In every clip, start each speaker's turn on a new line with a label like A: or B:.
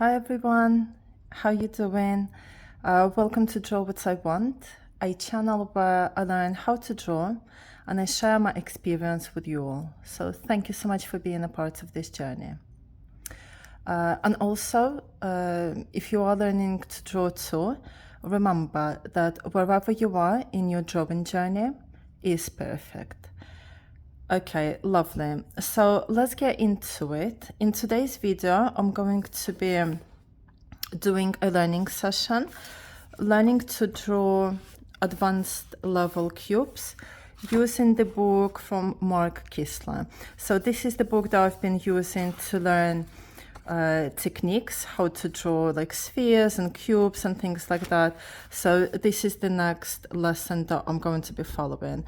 A: Hi everyone, how you doing? Welcome to Draw What I Want, a channel where I learn how to draw and I share my experience with you all. So thank you so much for being a part of this journey. And also, if you are learning to draw too, remember that wherever you are in your drawing journey is perfect. Okay, lovely. So let's get into it. In today's video, I'm going to be doing a learning session, learning to draw advanced level cubes using the book from Mark Kistler. So this is the book that I've been using to learn techniques, how to draw like spheres and cubes and things like that. So this is the next lesson that I'm going to be following.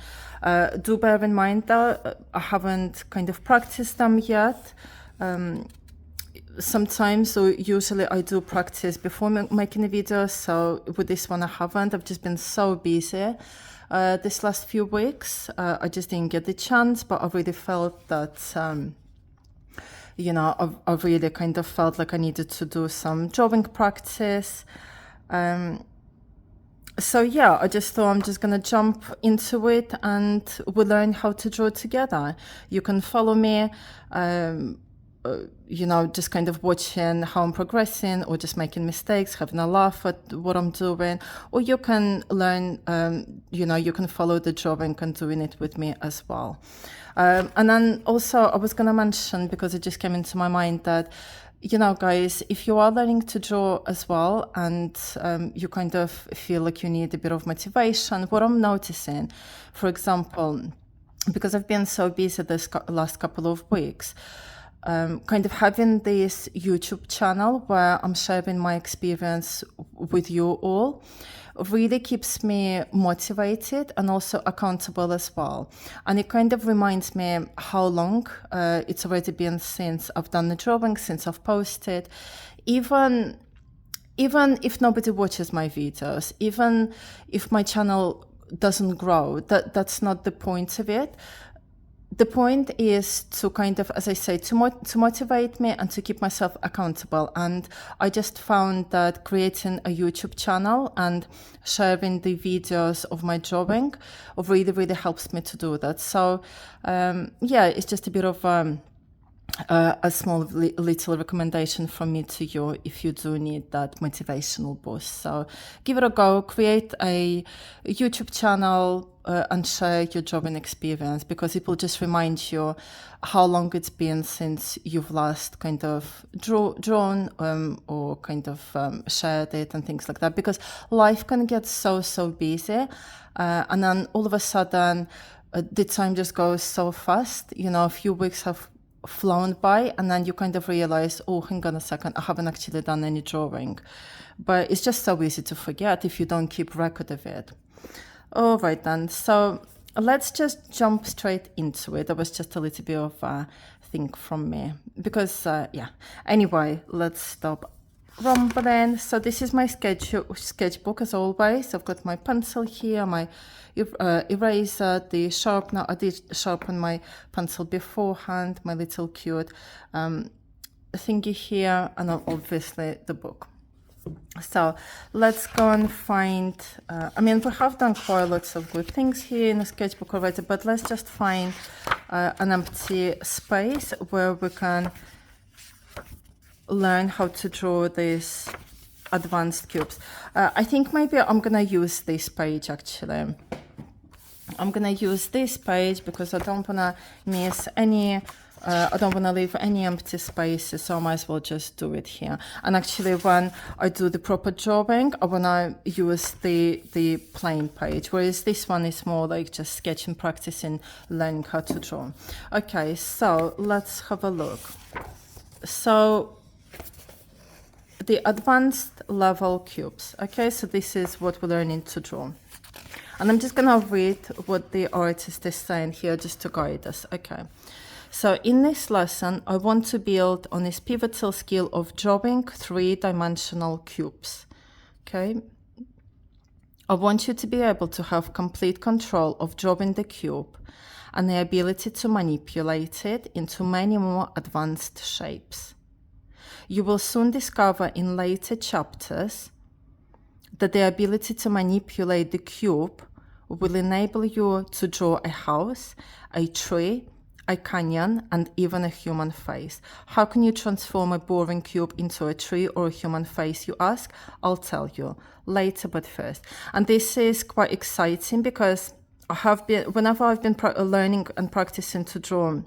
A: Do bear in mind that I haven't kind of practiced them yet. Sometimes, or usually I do practice before making a video, so with this one I haven't. I've just been so busy this last few weeks. I just didn't get the chance, but I really felt that I really kind of felt like I needed to do some drawing practice. So yeah, I just thought I'm just gonna jump into it and we'll learn how to draw together. You can follow me, just kind of watching how I'm progressing or just making mistakes, having a laugh at what I'm doing, or you can learn, you can follow the drawing and doing it with me as well. And then also I was going to mention, because it just came into my mind, that guys, if you are learning to draw as well and you kind of feel like you need a bit of motivation, what I'm noticing, for example, because I've been so busy this last couple of weeks, kind of having this YouTube channel where I'm sharing my experience with you all really keeps me motivated and also accountable as well. And it kind of reminds me how long it's already been since I've done the drawing, since I've posted. Even if nobody watches my videos, even if my channel doesn't grow, that's not the point of it. The point is to kind of, as I say, to motivate me and to keep myself accountable. And I just found that creating a YouTube channel and sharing the videos of my drawing really, really helps me to do that. So, it's just a bit of a small little recommendation from me to you if you do need that motivational boost. So give it a go, create a YouTube channel and share your drawing experience, because it will just remind you how long it's been since you've last kind of drawn or kind of shared it and things like that, because life can get so busy and then all of a sudden the time just goes so fast. A few weeks have flown by and then you kind of realize, oh, hang on a second, I haven't actually done any drawing. But it's just so easy to forget if you don't keep record of it. All right then, so let's just jump straight into it. That was just a little bit of a thing from me because anyway, let's stop rumbling. So this is my sketchbook as always. I've got my pencil here, my eraser, the sharpener. I did sharpen my pencil beforehand, my little cute thingy here, and obviously the book. So let's go and find, we have done quite lots of good things here in the sketchbook already, but let's just find an empty space where we can learn how to draw these advanced cubes. I think maybe I'm gonna use this page actually. I'm gonna use this page because I don't wanna miss any, I don't wanna leave any empty spaces, so I might as well just do it here. And actually when I do the proper drawing, I wanna use the plain page, whereas this one is more like just sketching, practicing, learning how to draw. Okay, so let's have a look. So the advanced level cubes. Okay, so this is what we're learning to draw. And I'm just gonna read what the artist is saying here just to guide us. Okay, so in this lesson, I want to build on this pivotal skill of drawing three-dimensional cubes. Okay, I want you to be able to have complete control of drawing the cube and the ability to manipulate it into many more advanced shapes. You will soon discover in later chapters that the ability to manipulate the cube will enable you to draw a house, a tree, a canyon, and even a human face. How can you transform a boring cube into a tree or a human face, you ask? I'll tell you later, but first. And this is quite exciting because whenever I've been learning and practicing to draw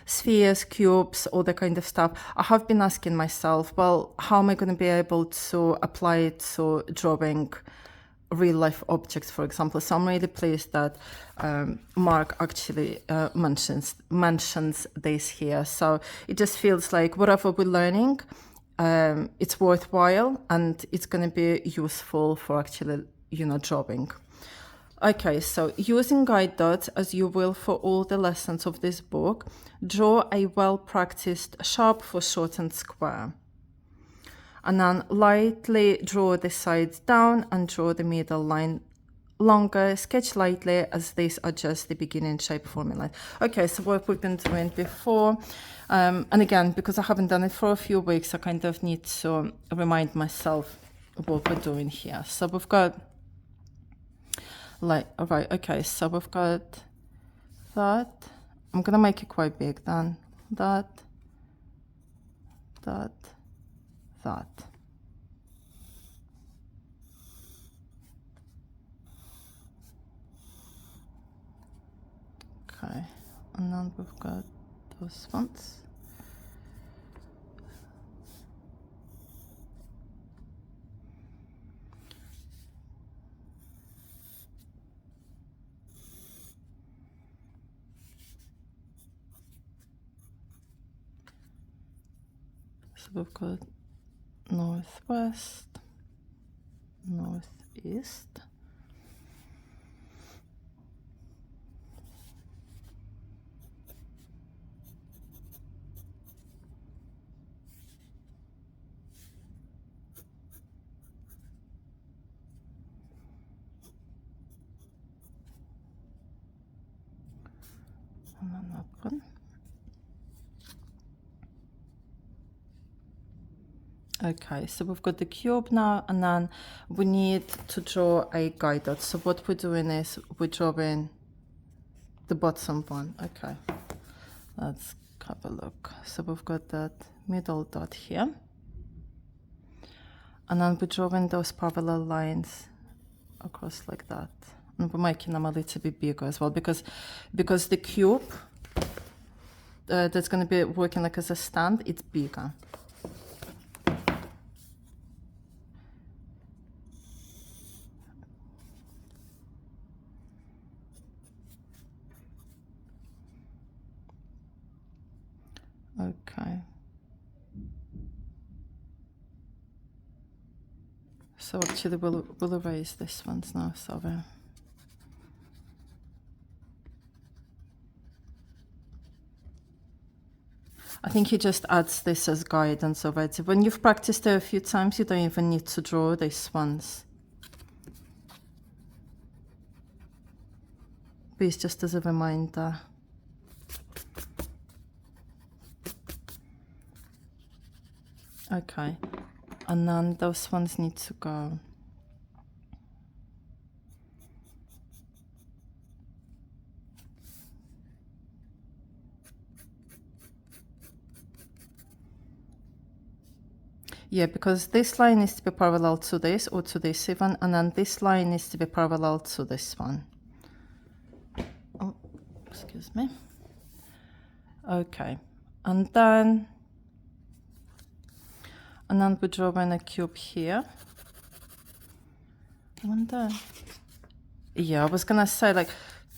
A: spheres, cubes, all that kind of stuff, I have been asking myself, well, how am I going to be able to apply it to drawing real life objects, for example? So I'm really pleased that Mark actually mentions this here. So it just feels like whatever we're learning, it's worthwhile and it's going to be useful for actually, drawing. Okay, so using guide dots as you will for all the lessons of this book, draw a well-practiced sharp, foreshortened, and square. And then lightly draw the sides down and draw the middle line longer. Sketch lightly as these are just the beginning shape formula. Okay, so what we've been doing before, and again, because I haven't done it for a few weeks, I kind of need to remind myself of what we're doing here. So we've got right, okay, so we've got that. I'm gonna make it quite big then. That. Okay, and then we've got those ones. So we've got northwest, northeast, and then that one. Okay, so we've got the cube now, and then we need to draw a guide dot. So what we're doing is we're drawing the bottom one. Okay, let's have a look. So we've got that middle dot here, and then we're drawing those parallel lines across like that, and we're making them a little bit bigger as well because the cube that's going to be working like as a stand, it's bigger. Okay. So actually we'll erase this one now, sorry. I think he just adds this as guidance already. When you've practiced it a few times, you don't even need to draw these ones. But it's just as a reminder. Okay, and then those ones need to go. Yeah, because this line needs to be parallel to this or to this even, and then this line needs to be parallel to this one. Oh, excuse me. Okay, and then we're drawing a cube here. And then, yeah, I was gonna say, like,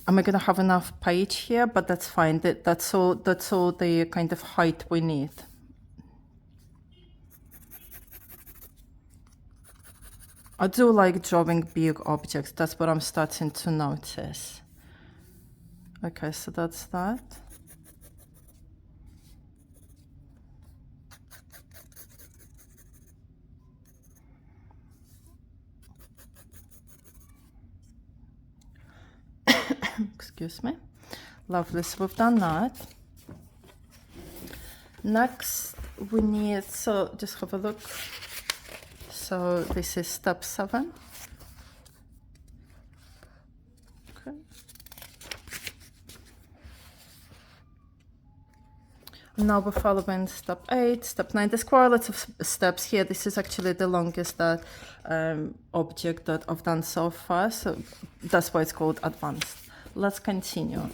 A: am I gonna have enough page here? But that's fine. That's all the kind of height we need. I do like drawing big objects. That's what I'm starting to notice. Okay, so that's that. Excuse me. Lovely, so we've done that. Next we need, so just have a look. So this is step 7. Okay. Now we're following step 8, step 9. There's quite a lot of steps here. This is actually the longest that object that I've done so far. So that's why it's called advanced. Let's continue.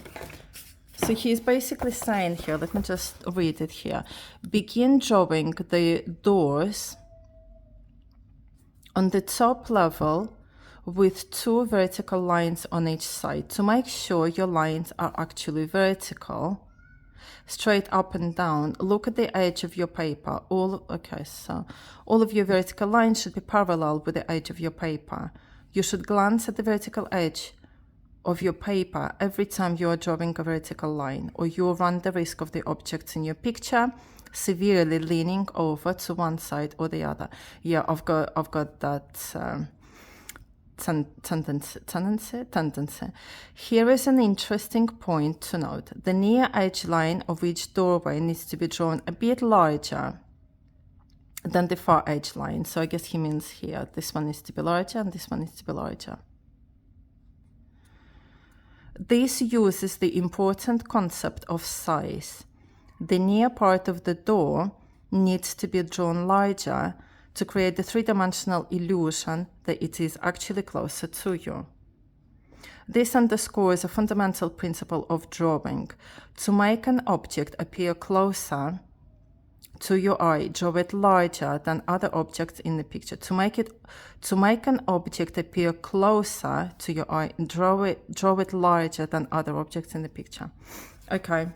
A: So he's basically saying here, let me just read it here. Begin drawing the doors on the top level with 2 vertical lines on each side to make sure your lines are actually vertical. Straight up and down. Look at the edge of your paper. So all of your vertical lines should be parallel with the edge of your paper. You should glance at the vertical edge of your paper every time you are drawing a vertical line, or you will run the risk of the objects in your picture severely leaning over to one side or the other. Yeah, I've got that tendency. Here is an interesting point to note. The near edge line of each doorway needs to be drawn a bit larger than the far edge line. So I guess he means here, this one needs to be larger and this one needs to be larger. This uses the important concept of size. The near part of the door needs to be drawn larger to create the three-dimensional illusion that it is actually closer to you. This underscores a fundamental principle of drawing. To make an object appear closer to your eye, draw it larger than other objects in the picture. To make an object appear closer to your eye, draw it larger than other objects in the picture. Okay.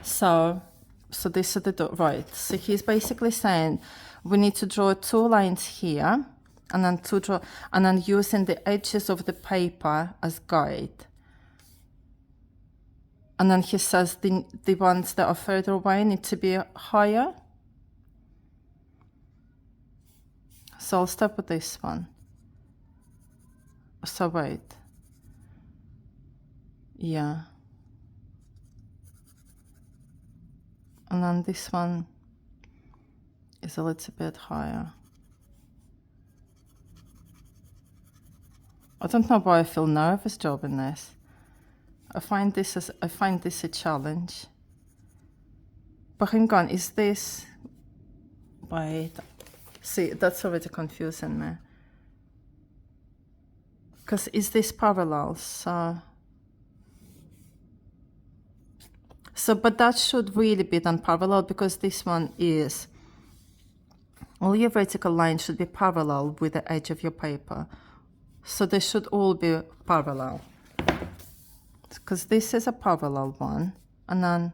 A: So this is the door, right? So he's basically saying we need to draw 2 lines here, and then using the edges of the paper as guide. And then he says the ones that are further away need to be higher. So I'll start with this one. So wait. Yeah. And then this one is a little bit higher. I don't know why I feel nervous drawing this. I find this a challenge. But hang on, is this... Wait. See, that's already confusing me. Because is this parallel? So, but that should really be done parallel, because this one is... All your vertical lines should be parallel with the edge of your paper. So they should all be parallel. Because this is a parallel one, and then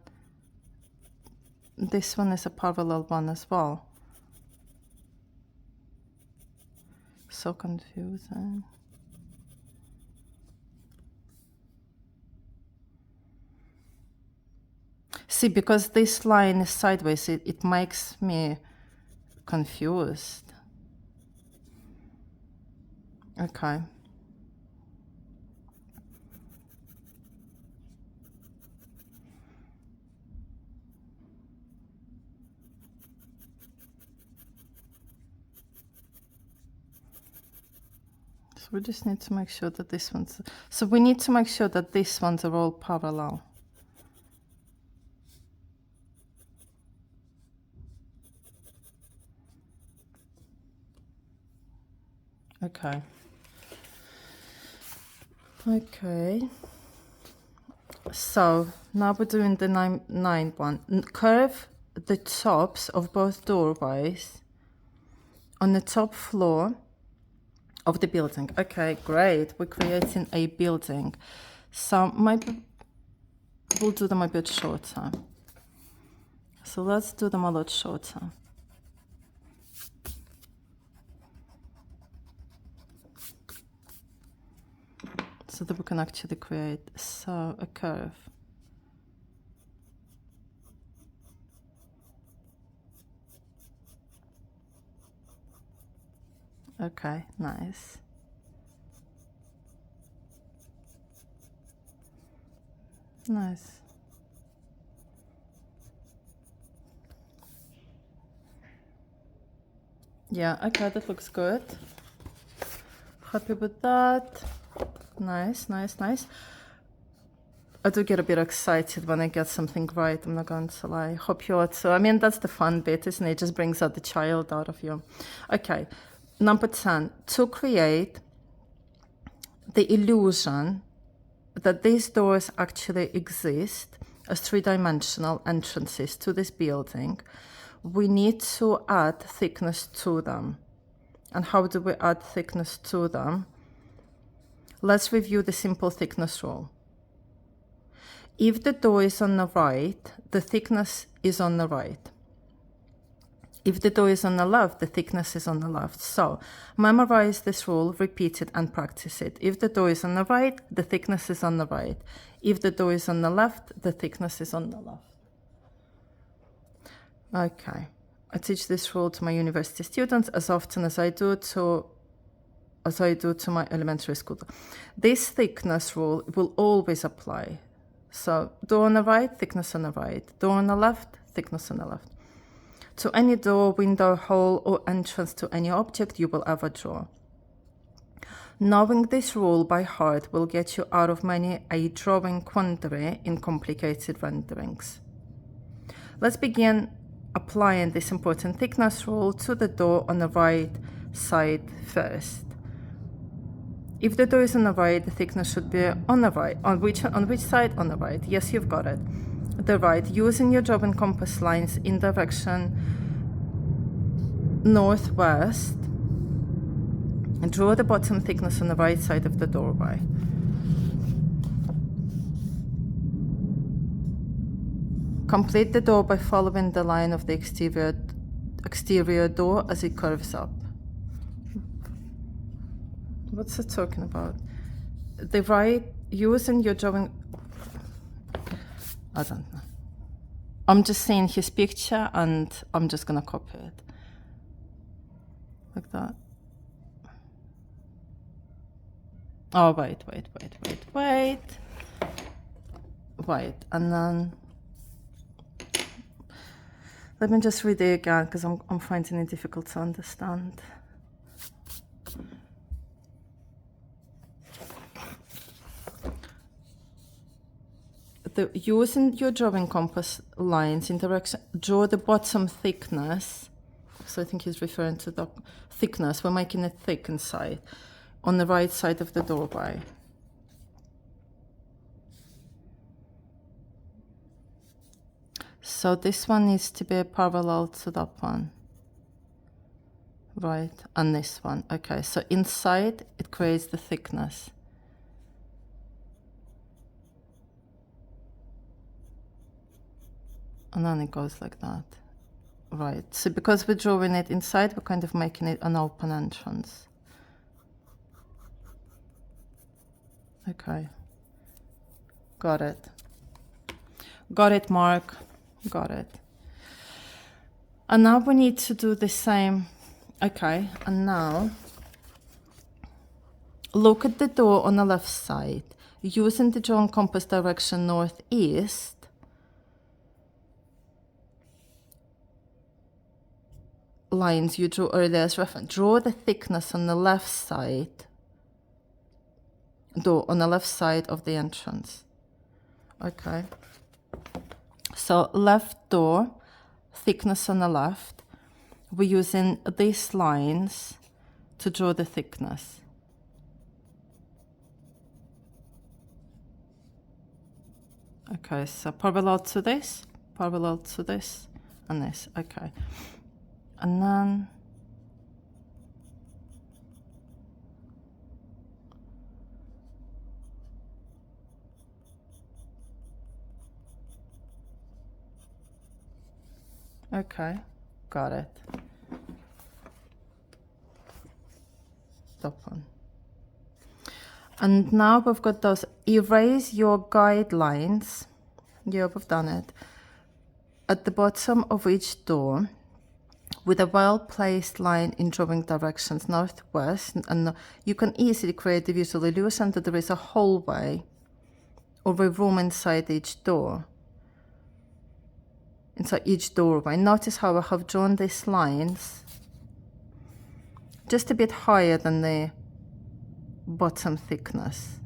A: this one is a parallel one as well. So confusing. See, because this line is sideways, it makes me confused. Okay. So we just need to make sure that this one's... So we need to make sure that these ones are all parallel. Okay. Okay. So now we're doing the 9 one. Curve the tops of both doorways on the top floor of the building. Okay, great. We're creating a building. So maybe we'll do them a bit shorter. So let's do them a lot shorter. So that we can actually create a curve. Okay, nice. Nice. Yeah, okay, that looks good. Happy with that. Nice, nice, nice. I do get a bit excited when I get something right, I'm not going to lie. Hope you are too. I mean, that's the fun bit, isn't it? It just brings out the child out of you. Okay, number 10. To create the illusion that these doors actually exist as three-dimensional entrances to this building, we need to add thickness to them. And how do we add thickness to them? Let's review the simple thickness rule. If the door is on the right, the thickness is on the right. If the door is on the left, the thickness is on the left. So memorize this rule, repeat it, and practice it. If the door is on the right, the thickness is on the right. If the door is on the left, the thickness is on the left. Okay. I teach this rule to my university students as often as I do to my elementary school. This thickness rule will always apply. So door on the right, thickness on the right. Door on the left, thickness on the left. To any door, window, hole, or entrance to any object you will ever draw. Knowing this rule by heart will get you out of many a drawing quandary in complicated renderings. Let's begin applying this important thickness rule to the door on the right side first. If the door is on the right, the thickness should be on the right. On which side? On the right. Yes, you've got it. The right. Using your drawing compass lines in direction northwest, and draw the bottom thickness on the right side of the doorway. Complete the door by following the line of the exterior door as it curves up. What's it talking about? The right, using your drawing, I don't know. I'm just seeing his picture and I'm just gonna copy it. Like that. Oh, wait. And then, let me just read it again because I'm finding it difficult to understand. Using your drawing compass lines in direction, draw the bottom thickness. So I think he's referring to the thickness. We're making it thick inside, on the right side of the doorway. So this one needs to be parallel to that one. Right, and this one. Okay, so inside it creates the thickness. And then it goes like that. Right, so because we're drawing it inside, we're kind of making it an open entrance. Okay. Got it. Got it, Mark. Got it. And now we need to do the same. Okay, and now look at the door on the left side. Using the drawing compass direction northeast, lines you drew earlier as reference. Draw the thickness on the left side, door on the left side of the entrance. Okay. So left door, thickness on the left. We're using these lines to draw the thickness. Okay, so parallel to this, and this. Okay. And then okay, got it. Top one. And now we've got those. Erase your guidelines. Yeah, we've done it. At the bottom of each door, with a well-placed line in drawing directions northwest, and you can easily create the visual illusion that there is a hallway or a room inside each door. Inside each doorway. Notice how I have drawn these lines just a bit higher than the bottom thickness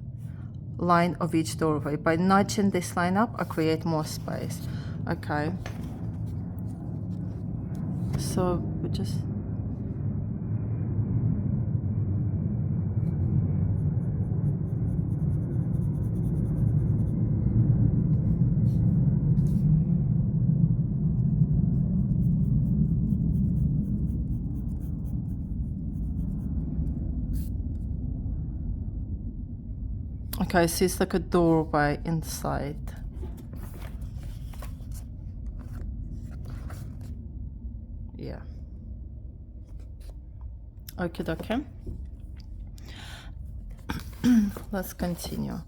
A: line of each doorway. By nudging this line up, I create more space. Okay. So we just... Okay, so it's like a doorway inside. Yeah. Okay. Let's continue.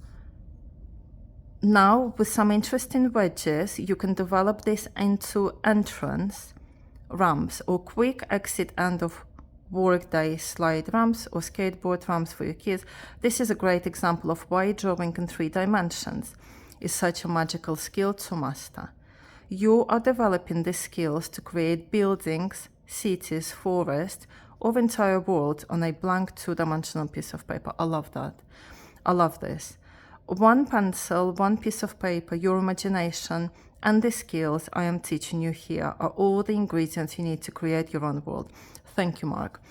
A: Now, with some interesting wedges, you can develop this into entrance ramps or quick exit end of workday slide ramps or skateboard ramps for your kids. This is a great example of why drawing in 3 dimensions is such a magical skill to master. You are developing these skills to create buildings, cities, forests, or entire world on a blank 2-dimensional piece of paper. I love that. I love this. 1 pencil, 1 piece of paper, your imagination, and the skills I am teaching you here are all the ingredients you need to create your own world. Thank you, Mark.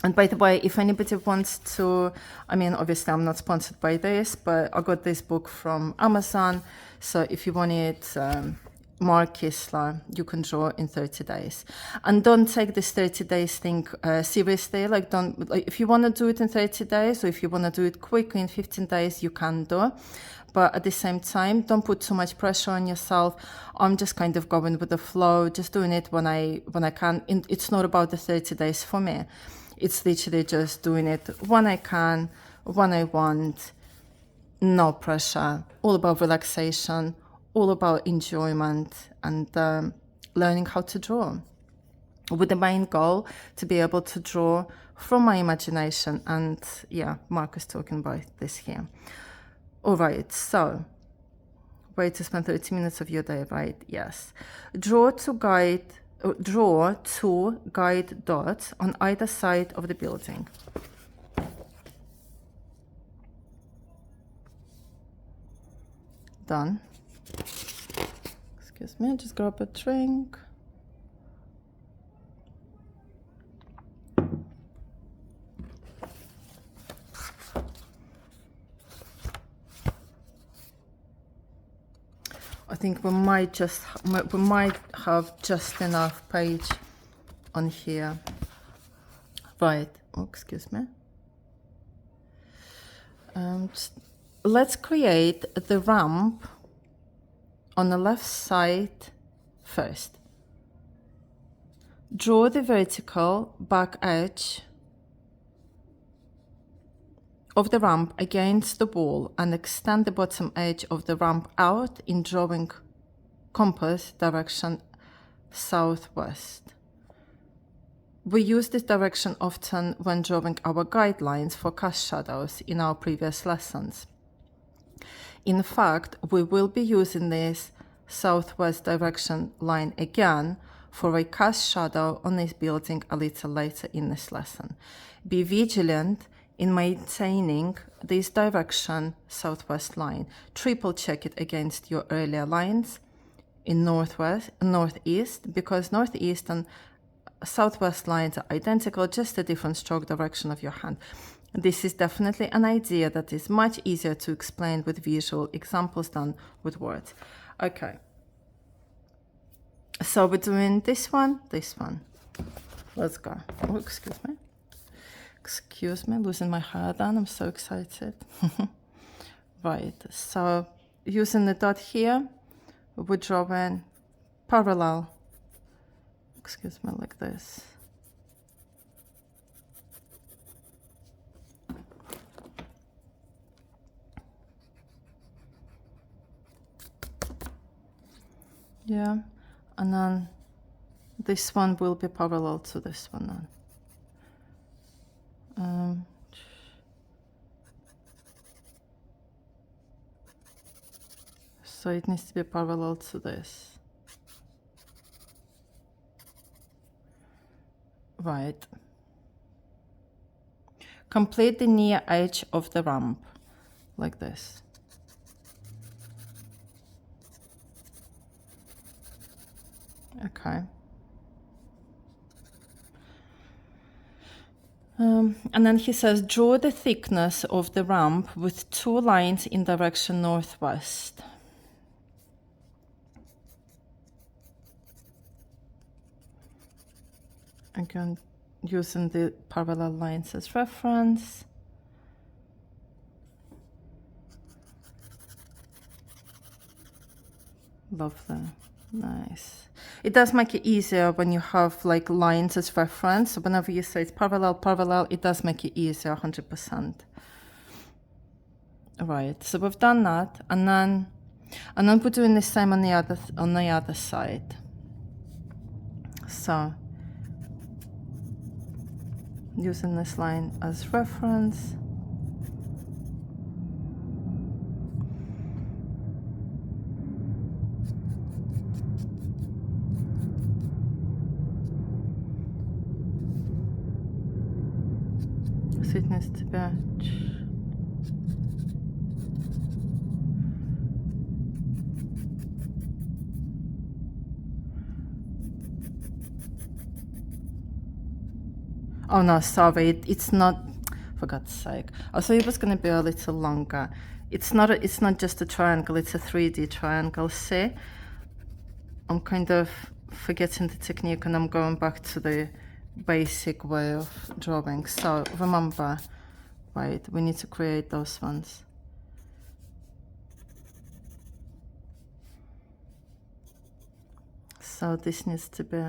A: And by the way, if anybody wants to, I mean, obviously I'm not sponsored by this, but I got this book from Amazon. So if you want it, Mark Kistler, you can draw in 30 days. And don't take this 30 days thing seriously. Like, don't, like, if you want to do it in 30 days, or if you want to do it quickly in 15 days, you can do. But at the same time, don't put too much pressure on yourself. I'm just kind of going with the flow, just doing it when I can. It's not about the 30 days for me. It's literally just doing it when I can, when I want, no pressure, all about relaxation, all about enjoyment, and learning how to draw, with the main goal to be able to draw from my imagination. And yeah, Mark is talking about this here. All right, so way to spend 30 minutes of your day, right? Yes. Draw 2 guide dots on either side of the building. Done. Excuse me, just grab a drink. I think we might have just enough page on here. Right. Oh, excuse me. Let's create the ramp on the left side first. Draw the vertical back edge of the ramp against the wall and extend the bottom edge of the ramp out in drawing compass direction southwest. We use this direction often when drawing our guidelines for cast shadows in our previous lessons. In fact, we will be using this southwest direction line again for a cast shadow on this building a little later in this lesson. Be vigilant in maintaining this direction southwest line. Triple check it against your earlier lines in northeast, because northeast and southwest lines are identical, just a different stroke direction of your hand. This is definitely an idea that is much easier to explain with visual examples than with words. Okay. So we're doing this one. Let's go. Oh, excuse me. Excuse me, losing my hair down. I'm so excited. Right, so using the dot here, we're drawing parallel. Excuse me, like this. Yeah, and then this one will be parallel to this one then. So it needs to be parallel to this. Right. Complete the near edge of the ramp, like this. Okay. And then he says, draw the thickness of the ramp with 2 lines in direction northwest. Again, using the parallel lines as reference. Lovely. Nice. It does make it easier when you have like lines as reference. So whenever you say it's parallel, it does make it easier 100%. Right. So we've done that, and then we're doing the same on the other side. So using this line as reference. So it needs to match. Oh no, sorry, it's not, for God's sake. I thought it was going to be a little longer. It's not just a triangle, it's a 3D triangle. See? I'm kind of forgetting the technique and I'm going back to the basic way of drawing. So remember, right, we need to create those ones. So this needs to be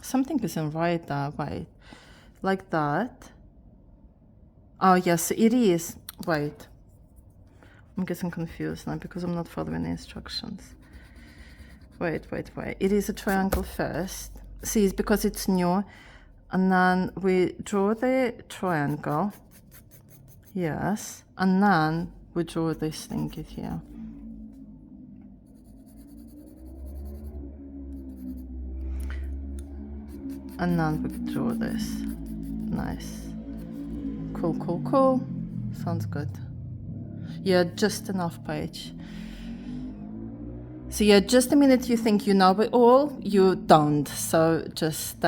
A: something isn't right there, right? Like that. Oh yes, it is. Wait. I'm getting confused now because I'm not following the instructions. Wait. It is a triangle first. See, it's because it's new. And then we draw the triangle. Yes. And then we draw this thing here. And then we draw this. Nice. Cool. Sounds good. Yeah, just enough page. So yeah, just the minute you think you know it all, you don't. So just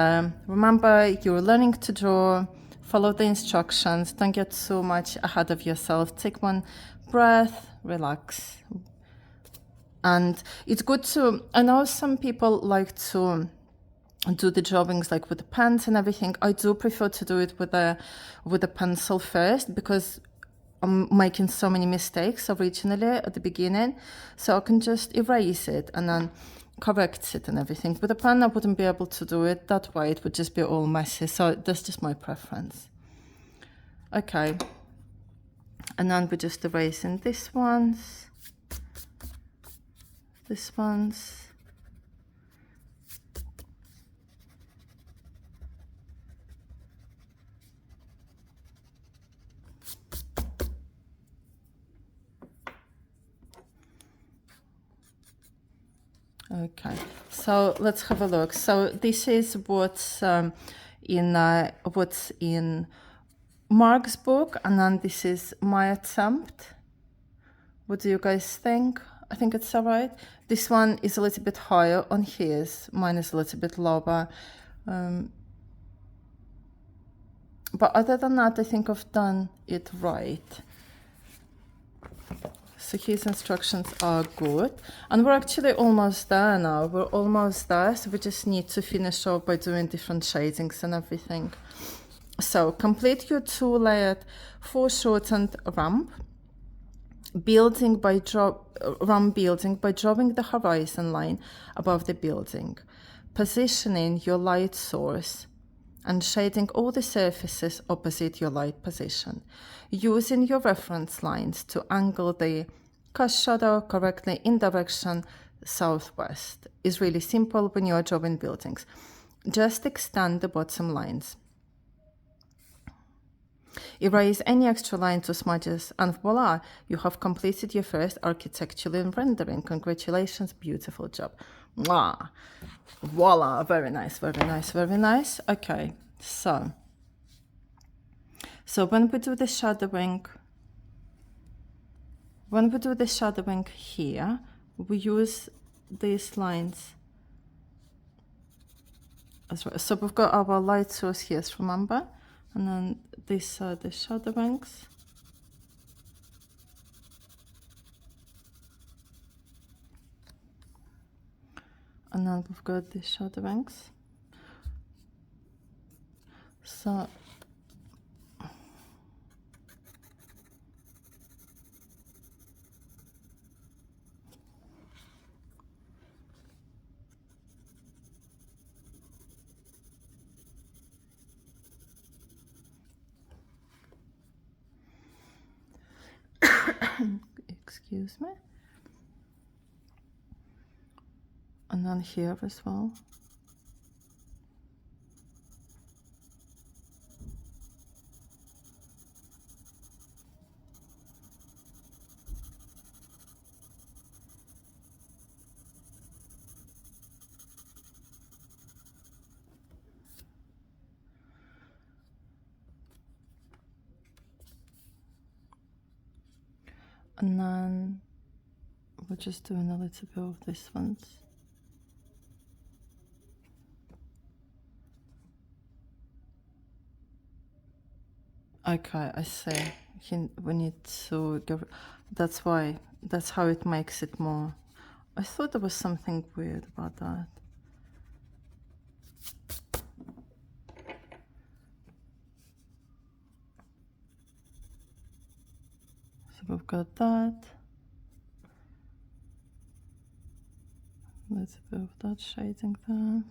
A: remember you're learning to draw, follow the instructions, don't get so much ahead of yourself. Take one breath, relax. And it's good to, I know some people like to do the drawings like with the pens and everything. I do prefer to do it with a pencil first because I'm making so many mistakes originally at the beginning, so I can just erase it and then correct it and everything. With a pen I wouldn't be able to do it that way, it would just be all messy, so that's just my preference. Okay, and then we're just erasing this ones. Okay, so let's have a look. So this is what's in Mark's book, and then this is my attempt. What do you guys think? I think it's all right. This one is a little bit higher on his. Mine is a little bit lower. But other than that, I think I've done it right. So his instructions are good. And we're actually almost there now. We're almost there. So we just need to finish off by doing different shadings and everything. So complete your 2-layered foreshortened ramp building by drawing the horizon line above the building, positioning your light source and shading all the surfaces opposite your light position, using your reference lines to angle the cast shadow correctly in direction southwest. Is really simple when you are drawing buildings. Just extend the bottom lines. Erase any extra lines or smudges, and voila, you have completed your first architectural rendering. Congratulations, beautiful job. Mwah. Voila, very nice, very nice, very nice. Okay, so when we do the shadowing, here, we use these lines as well. So we've got our light source here, remember? And then these are the shadowings. And then we've got the shadowings. So excuse me. And then here as well. And then we're just doing a little bit of this ones. Okay, I see. We need to go. That's how it makes it more. I thought there was something weird about that. So we've got that. Let's bit of that shading there.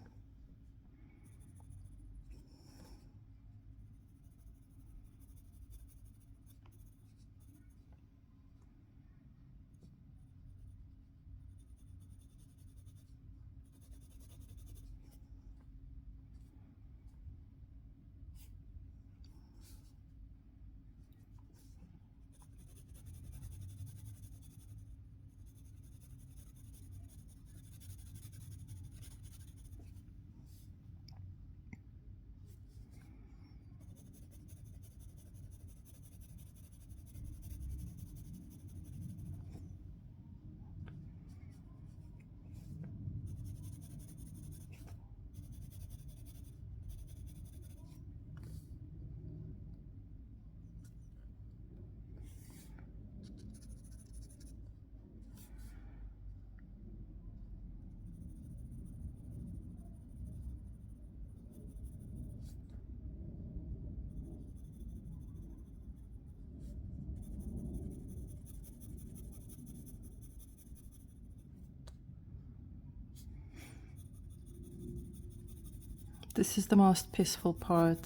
A: This is the most peaceful part.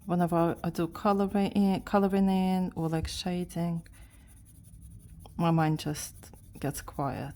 A: Whenever I do coloring in or like shading, my mind just gets quiet.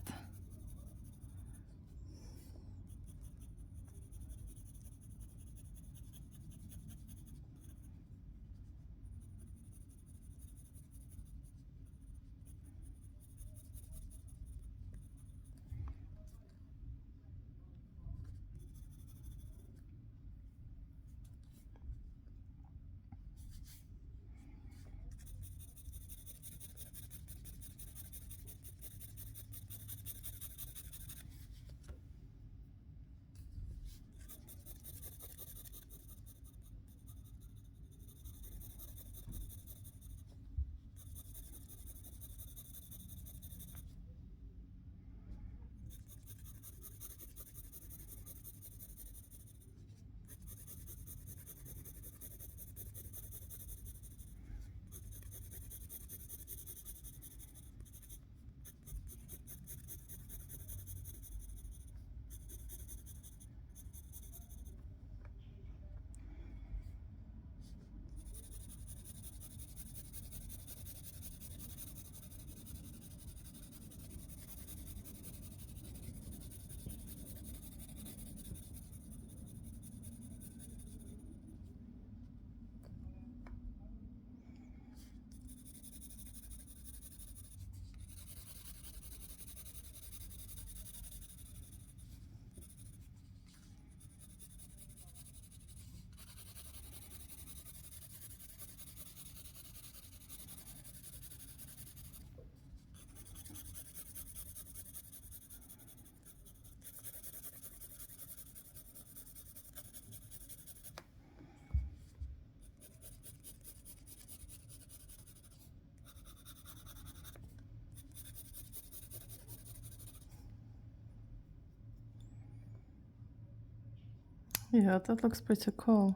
A: Yeah, that looks pretty cool.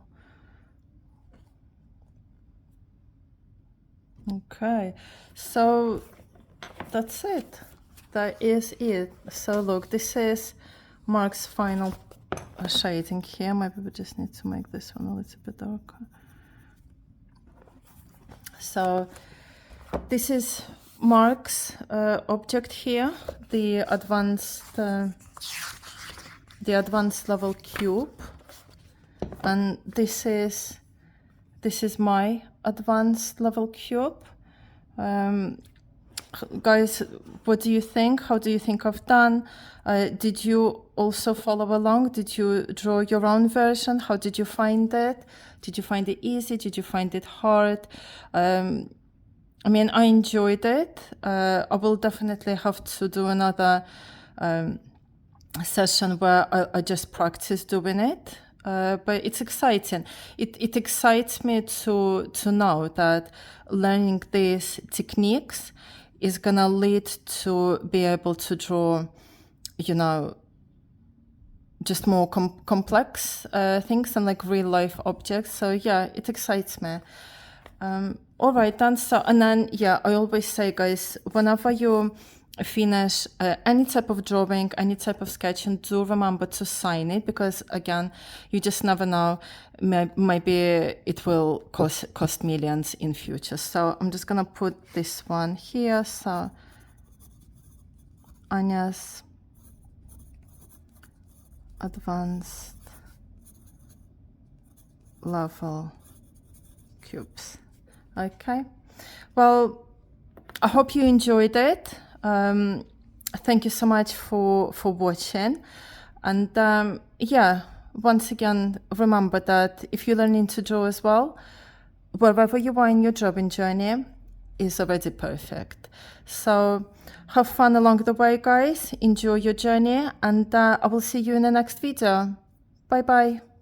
A: Okay, so that's it. That is it. So look, this is Mark's final shading here. Maybe we just need to make this one a little bit darker. So this is Mark's object here, the advanced level cube, and this is my advanced level cube. Guys, what do you think? How do you think I've done? Did you also follow along? Did you draw your own version? How did you find it? Did you find it easy? Did you find it hard? I mean, I enjoyed it. I will definitely have to do another session where I just practice doing it. But it's exciting. It excites me to know that learning these techniques is gonna lead to be able to draw, you know, just more complex things and like real life objects. So yeah, it excites me. All right then. So and then yeah, I always say, guys, whenever you finish any type of drawing, any type of sketching, do remember to sign it, because again, you just never know, maybe it will cost millions in future. So I'm just gonna put this one here. So Anya's advanced level cubes. Okay, well, I hope you enjoyed it. Thank you so much for watching, and yeah, once again, remember that if you're learning to draw as well, wherever you are in your drawing journey is already perfect. So have fun along the way, guys. Enjoy your journey, and I will see you in the next video. Bye bye.